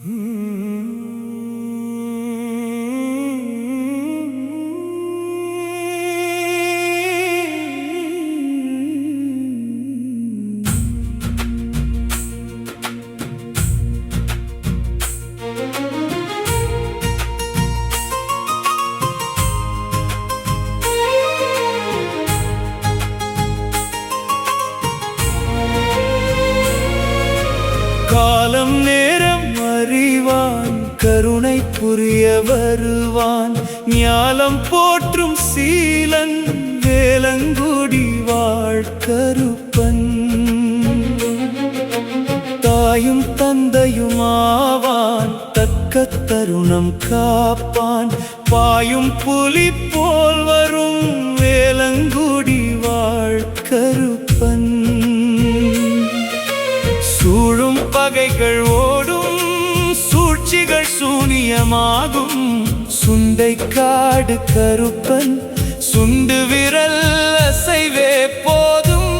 காலம் நேரம் அறிவான், கருணை புரிய வருவான். ஞாலம் போற்றும் சீலன், வேலங்குடி வாழ்கருப்பன். தாயும் தந்தையுமாவான், தக்க தருணம் காப்பான். பாயும் புலி போல் வரும், வேலங்குடி வாழ்கருப்பன். சூழும் பகைகள் ஓடும், சூழ்ச்சிகள் சூனியமாகும். சுண்டை காடு கருப்பன், சுண்டு விரல் அசைவே போதும்.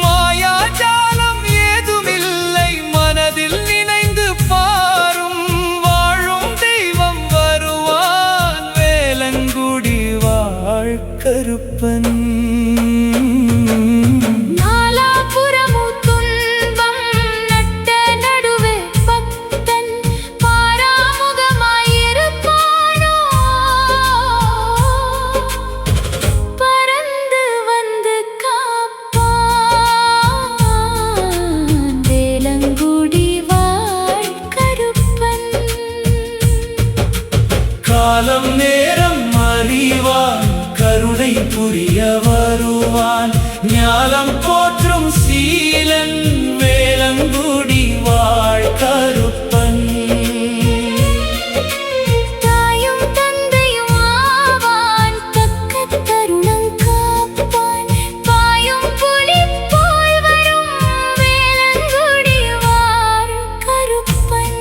மாயாஜாலம் ஏதுமில்லை, மனதில் நினைந்து பாரும். வாழும் தெய்வம் வருவான், வேலங்குடி வாழ்கருப்பன். காலம் நேரம் அறிவான், கருணை புரிய வருவான். ஞாலம் போற்றும் சீலன், வேலங்குடி வாழ்கருப்பன். தாயும் தந்தையும் ஆவான், தக்க தருணம் காப்பான். பாயும் புலி போல் வரும், வேலங்குடி வாழ்கருப்பன்.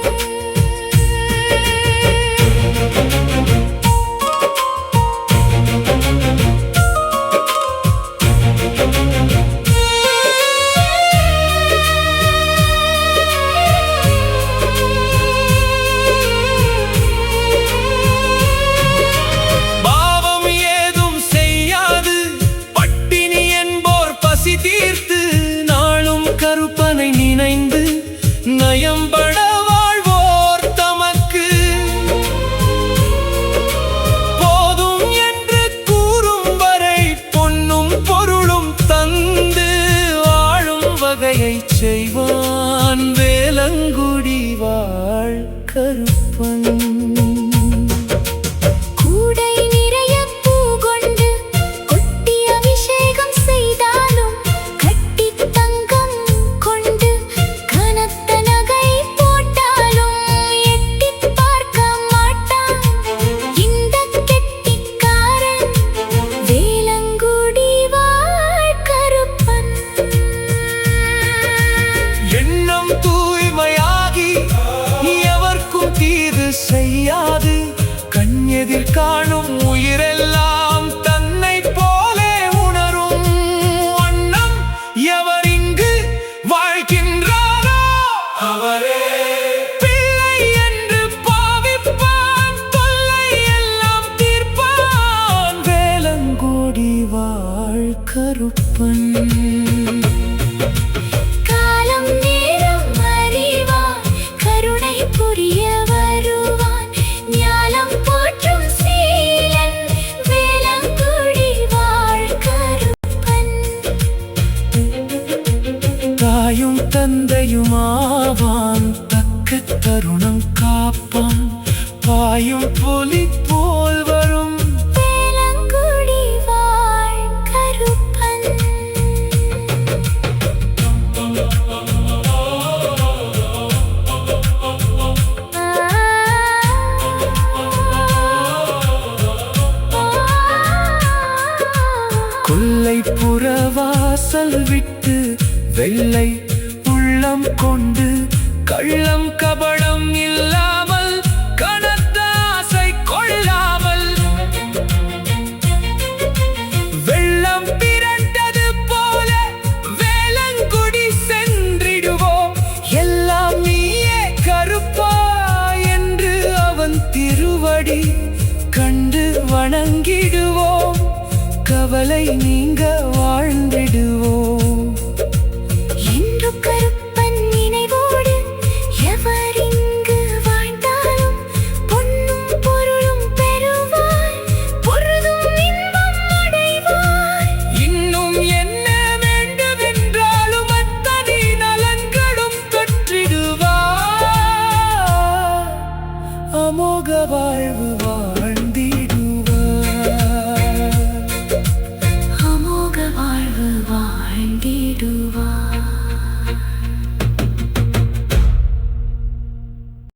கருப்பனை நினைந்து நயம்பட வாழ்வோர் தமக்கு போதும் என்று கூறும் வரை, பொன்னும் பொருளும் தந்து வாழும் வகையை செய்வான், வேலங்குடி வாழ்கருப்பன். செய்யாது கண்ணெதிர் காணும் உயிரெல்லாம், தன்னை போலே உணரும் வண்ணம் எவர் இங்கு வாழ்கின்றாரோ அவரே பிள்ளை என்று பாவிப்பான். தொல்லை எல்லாம் தீர்ப்பான், வேலங்குடி வாழ்கருப்பன். காலம் நேரம் அறிவான், கருணை புரிய ஞாலம் போற்றும் சீலன், வேலங்குடி வாழ்கருப்பன். தாயும் தந்தையுமாவான், தக்க தருணம் காப்பான். பாயும் புலி போல் வரும், வேலங்குடி வாழ்கருப்பன். கொல்லைப்புற வாசல் விட்டு வெள்ளை உள்ளம் கொண்டு, கள்ளம் கபடம் இல்லாமல், கனத்த ஆசை கொள்ளாமல், வெள்ளம் பிறண்டது போல வேலங்குடி சென்றிடுவோம். எல்லாம் நீங்க